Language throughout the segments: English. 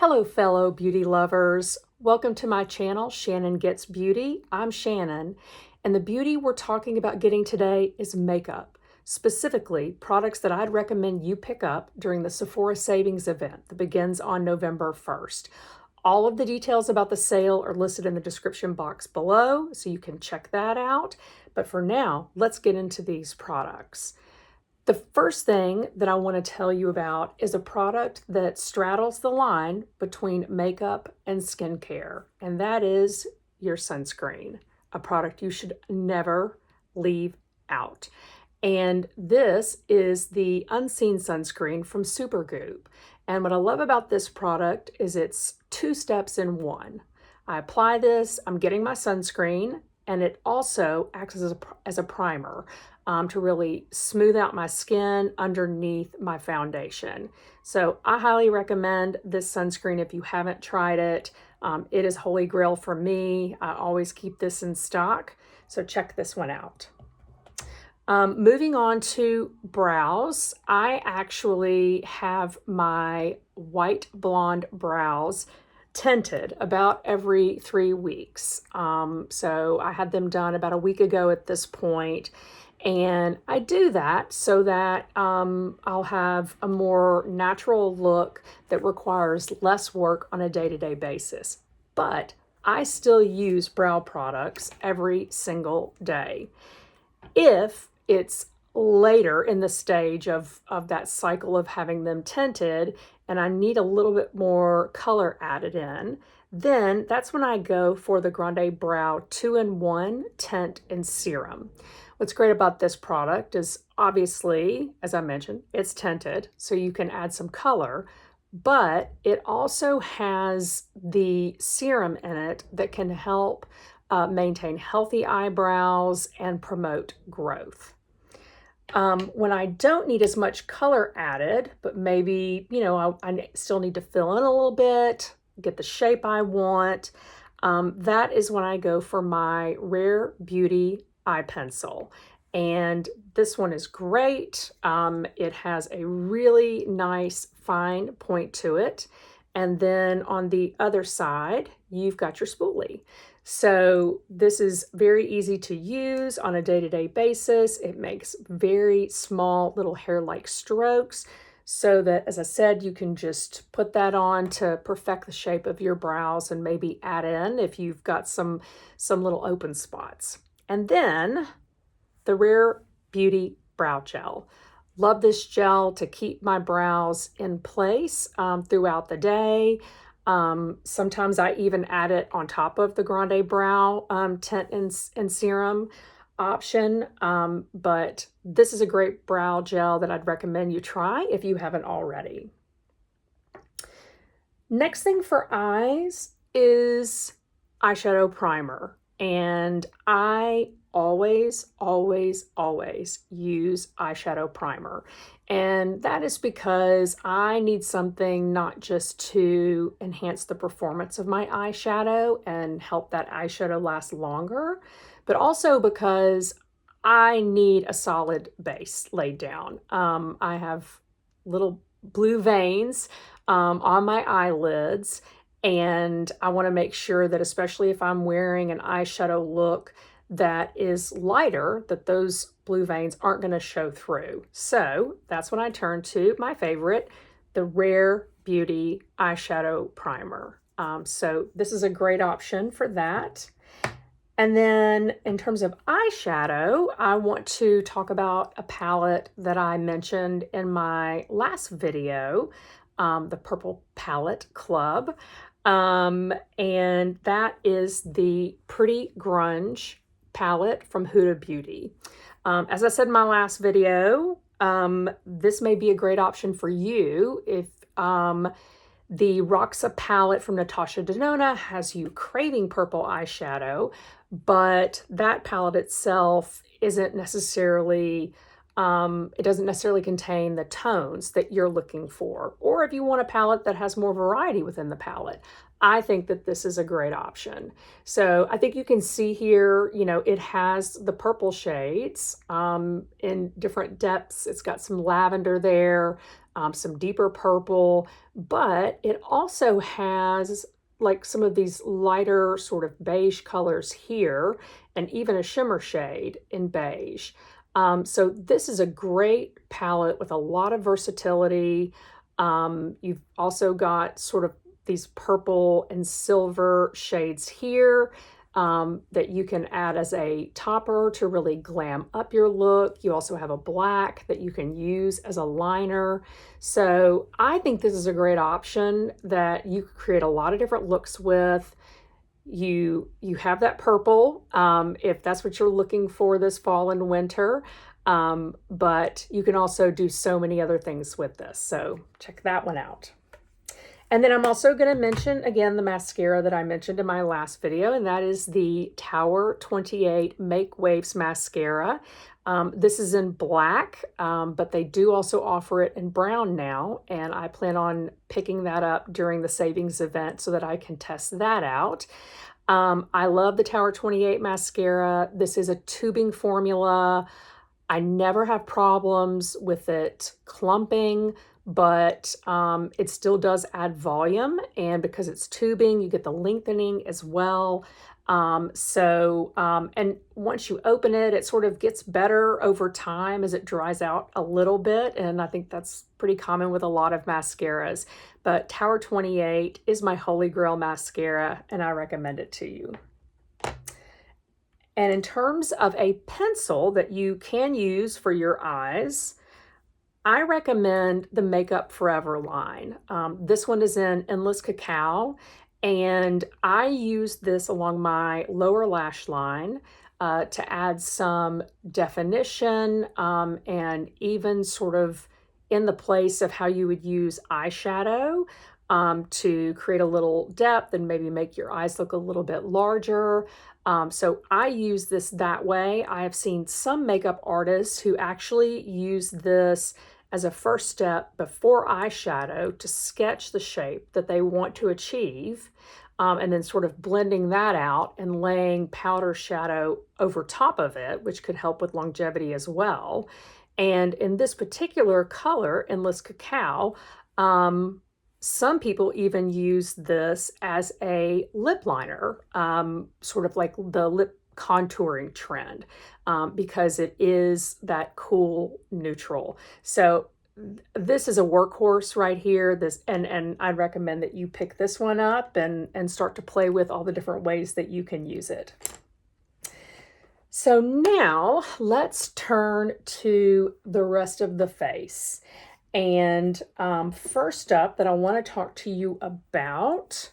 Hello, fellow beauty lovers. Welcome to my channel, Shannon Gets Beauty. I'm Shannon, and the beauty we're talking about getting today is makeup, specifically products that I'd recommend you pick up during the Sephora Savings event that begins on November 1st. All of the details about the sale are listed in the description box below, so you can check that out. But for now, let's get into these products. The first thing that I want to tell you about is a product that straddles the line between makeup and skincare, and that is your sunscreen, a product you should never leave out. And this is the Unseen Sunscreen from Supergoop. And what I love about this product is it's 2 steps in one. I apply this, I'm getting my sunscreen, and it also acts as a primer to really smooth out my skin underneath my foundation. So I highly recommend this sunscreen if you haven't tried it. It is holy grail for me. I always keep this in stock, so check this one out. Moving on to brows, I actually have my white blonde brows tinted about every 3 weeks. So I had them done about a week ago at this point, and I do that so that I'll have a more natural look that requires less work on a day-to-day basis. But I still use brow products every single day. If it's later in the stage of that cycle of having them tinted and I need a little bit more color added in, then that's when I go for the Grande Brow 2-in-1 Tint and Serum. What's great about this product is obviously, as I mentioned, it's tinted, so you can add some color, but it also has the serum in it that can help maintain healthy eyebrows and promote growth. When I don't need as much color added, but maybe, I still need to fill in a little bit, get the shape I want, that is when I go for my Rare Beauty eye pencil. And this one is great. It has a really nice fine point to it. And then on the other side, you've got your spoolie. So this is very easy to use on a day-to-day basis. It makes very small little hair-like strokes so that, as I said, you can just put that on to perfect the shape of your brows and maybe add in if you've got some little open spots. And then the Rare Beauty Brow Gel. Love this gel to keep my brows in place throughout the day. Sometimes I even add it on top of the Grande Brow Tint and Serum option, but this is a great brow gel that I'd recommend you try if you haven't already. Next thing for eyes is eyeshadow primer, and I always use eyeshadow primer. And that is because I need something not just to enhance the performance of my eyeshadow and help that eyeshadow last longer, but also because I need a solid base laid down. I have little blue veins on my eyelids, and I want to make sure that, especially if I'm wearing an eyeshadow look that is lighter, that those blue veins aren't going to show through. So that's when I turn to my favorite, the Rare Beauty eyeshadow primer. So this is a great option for that. And then in terms of eyeshadow, I want to talk about a palette that I mentioned in my last video, the Purple Palette Club. And that is the Pretty Grunge palette from Huda Beauty. As I said in my last video, this may be a great option for you if the Roxa palette from Natasha Denona has you craving purple eyeshadow, but that palette itself isn't necessarily, it doesn't necessarily contain the tones that you're looking for. Or if you want a palette that has more variety within the palette, I think that this is a great option. So I think you can see here, it has the purple shades in different depths. It's got some lavender there, some deeper purple, but it also has like some of these lighter sort of beige colors here, and even a shimmer shade in beige. So this is a great palette with a lot of versatility. You've also got sort of these purple and silver shades here that you can add as a topper to really glam up your look. You also have a black that you can use as a liner. So I think this is a great option that you could create a lot of different looks with. You have that purple if that's what you're looking for this fall and winter, but you can also do so many other things with this. So check that one out. And then I'm also going to mention again the mascara that I mentioned in my last video, and that is the Tower 28 Make Waves Mascara. This is in black, but they do also offer it in brown now, and I plan on picking that up during the savings event so that I can test that out. I love the Tower 28 mascara. This is a tubing formula. I never have problems with it clumping, but it still does add volume, and because it's tubing, you get the lengthening as well. And once you open it, it sort of gets better over time as it dries out a little bit, and I think that's pretty common with a lot of mascaras. But Tower 28 is my holy grail mascara, and I recommend it to you. And in terms of a pencil that you can use for your eyes, I recommend the Makeup Forever line. This one is in Endless Cacao, and I use this along my lower lash line to add some definition and even sort of in the place of how you would use eyeshadow to create a little depth and maybe make your eyes look a little bit larger. So I use this that way. I have seen some makeup artists who actually use this as a first step before eyeshadow to sketch the shape that they want to achieve, and then sort of blending that out and laying powder shadow over top of it, which could help with longevity as well. And in this particular color, Endless Cacao, some people even use this as a lip liner, sort of like the lip contouring trend, because it is that cool neutral. So this is a workhorse right here. And I'd recommend that you pick this one up and start to play with all the different ways that you can use it. So now let's turn to the rest of the face. And first up that I want to talk to you about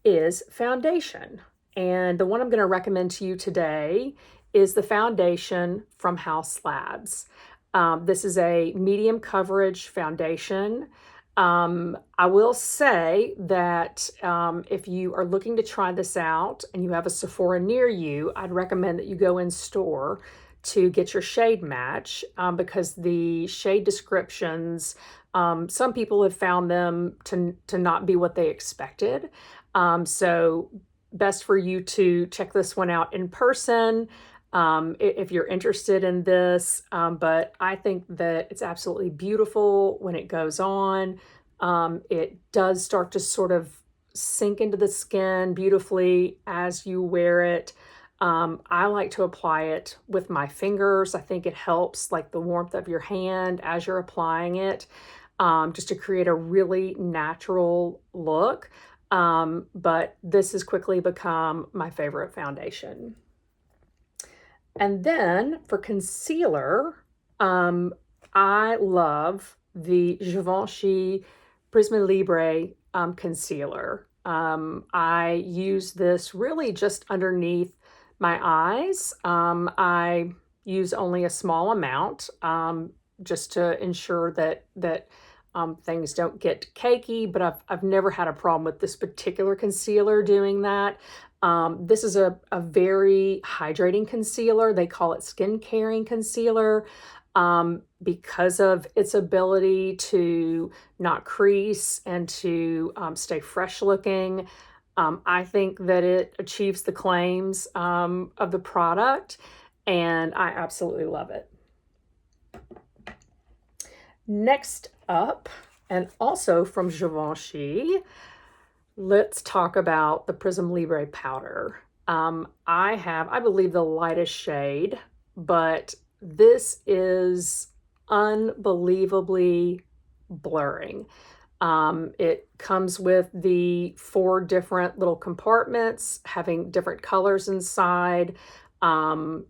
is foundation. And the one I'm going to recommend to you today is the foundation from House Labs. This is a medium coverage foundation. I will say that if you are looking to try this out and you have a Sephora near you, I'd recommend that you go in store to get your shade match because the shade descriptions, some people have found them to not be what they expected. So best for you to check this one out in person if you're interested in this. But I think that it's absolutely beautiful when it goes on. It does start to sort of sink into the skin beautifully as you wear it. I like to apply it with my fingers. I think it helps like the warmth of your hand as you're applying it, just to create a really natural look. But this has quickly become my favorite foundation. And then for concealer, I love the Givenchy Prisma Libre concealer. I use this really just underneath my eyes. I use only a small amount just to ensure that things don't get cakey, but I've never had a problem with this particular concealer doing that. This is a very hydrating concealer. They call it skin caring concealer because of its ability to not crease and to stay fresh looking. I think that it achieves the claims of the product, and I absolutely love it. Next up, and also from Givenchy, let's talk about the Prism Libre powder. I believe, the lightest shade, but this is unbelievably blurring. It comes with the 4 different little compartments having different colors inside. And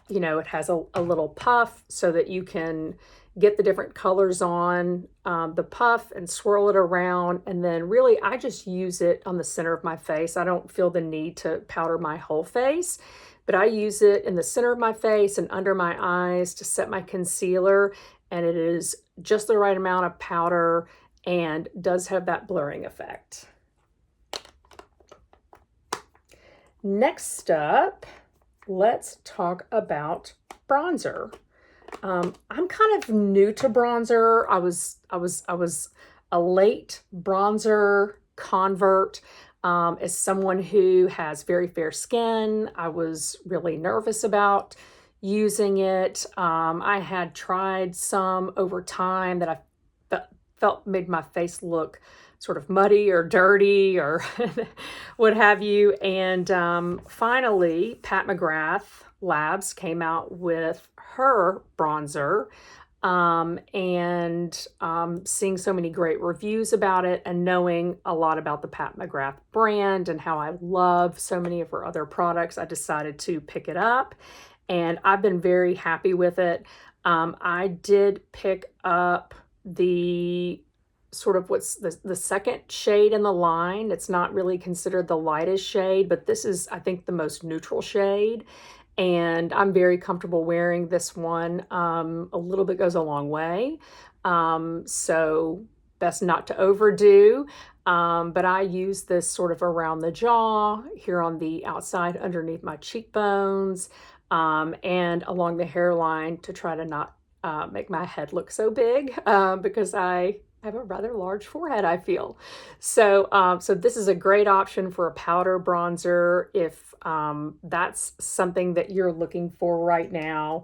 it has a little puff so that you can get the different colors on the puff and swirl it around. And then really, I just use it on the center of my face. I don't feel the need to powder my whole face, but I use it in the center of my face and under my eyes to set my concealer. And it is just the right amount of powder and does have that blurring effect. Next up, let's talk about bronzer. I'm kind of new to bronzer. I was a late bronzer convert. As someone who has very fair skin, I was really nervous about using it. I had tried some over time that I felt made my face look sort of muddy or dirty or what have you. And finally, Pat McGrath Labs came out with her bronzer, and seeing so many great reviews about it and knowing a lot about the Pat McGrath brand and how I love so many of her other products, I decided to pick it up, and I've been very happy with it. I did pick up the sort of what's the second shade in the line. It's not really considered the lightest shade, but this is, I think, the most neutral shade. And I'm very comfortable wearing this one. A little bit goes a long way. So best not to overdo. But I use this sort of around the jaw, here on the outside underneath my cheekbones, and along the hairline to try to not make my head look so big, because I have a rather large forehead, I feel. So this is a great option for a powder bronzer if that's something that you're looking for right now.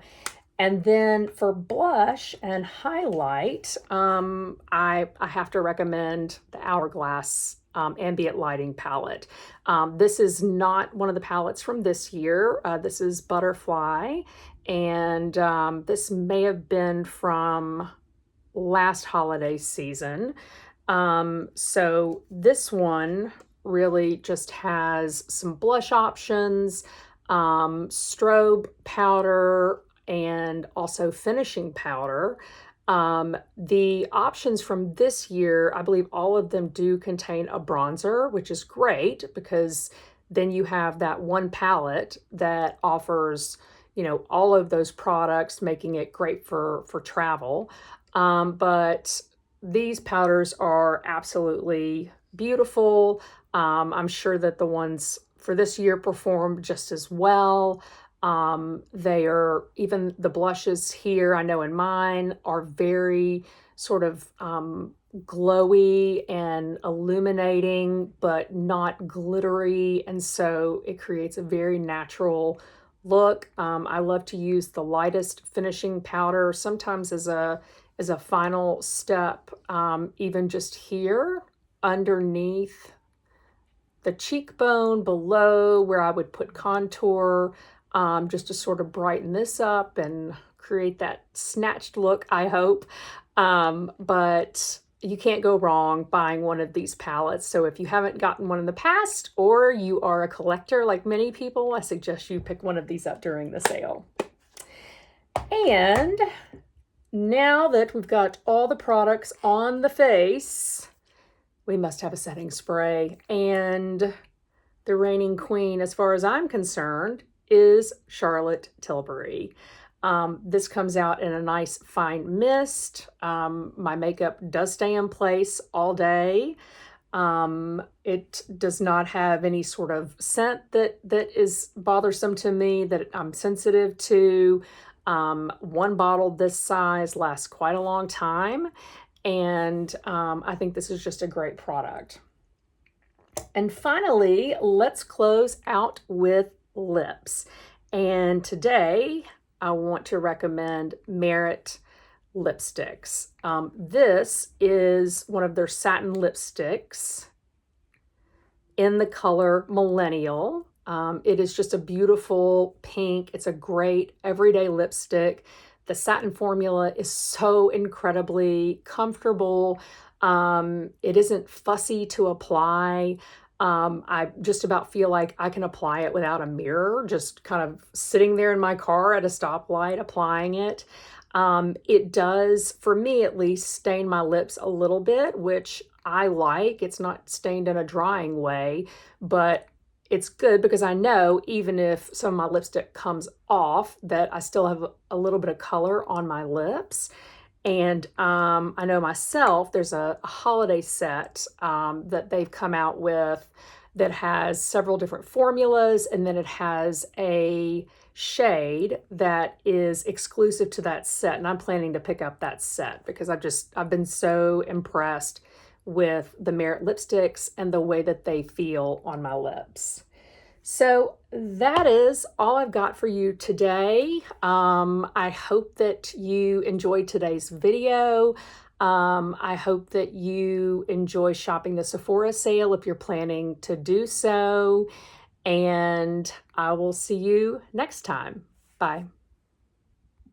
And then for blush and highlight, I have to recommend the Hourglass Ambient Lighting palette. This is not one of the palettes from this year. This is Butterfly, and this may have been from last holiday season. So this one really just has some blush options, strobe powder, and also finishing powder. The options from this year, I believe all of them do contain a bronzer, which is great because then you have that one palette that offers, all of those products, making it great for travel. But these powders are absolutely beautiful. I'm sure that the ones for this year performed just as well. They are, even the blushes here, I know in mine, are very sort of glowy and illuminating, but not glittery. And so it creates a very natural look. I love to use the lightest finishing powder, sometimes as a final step, even just here underneath the cheekbone below where I would put contour, just to sort of brighten this up and create that snatched look, I hope. But you can't go wrong buying one of these palettes. So if you haven't gotten one in the past, or you are a collector like many people, I suggest you pick one of these up during the sale. And now that we've got all the products on the face, we must have a setting spray. And the reigning queen, as far as I'm concerned, is Charlotte Tilbury. This comes out in a nice fine mist. My makeup does stay in place all day. It does not have any sort of scent that is bothersome to me, that I'm sensitive to. One bottle this size lasts quite a long time, and I think this is just a great product. And finally, let's close out with lips. And today I want to recommend Merit lipsticks. This is one of their satin lipsticks in the color Millennial. It is just a beautiful pink. It's a great everyday lipstick. The satin formula is so incredibly comfortable. It isn't fussy to apply. I just about feel like I can apply it without a mirror, just kind of sitting there in my car at a stoplight applying it. It does, for me at least, stain my lips a little bit, which I like. It's not stained in a drying way, but it's good because I know even if some of my lipstick comes off, that I still have a little bit of color on my lips. And I know myself, there's a holiday set that they've come out with that has several different formulas, and then it has a shade that is exclusive to that set. And I'm planning to pick up that set because I've been so impressed with the Merit lipsticks and the way that they feel on my lips. So that is all I've got for you today. I hope that you enjoyed today's video. I hope that you enjoy shopping the Sephora sale if you're planning to do so. And I will see you next time. Bye.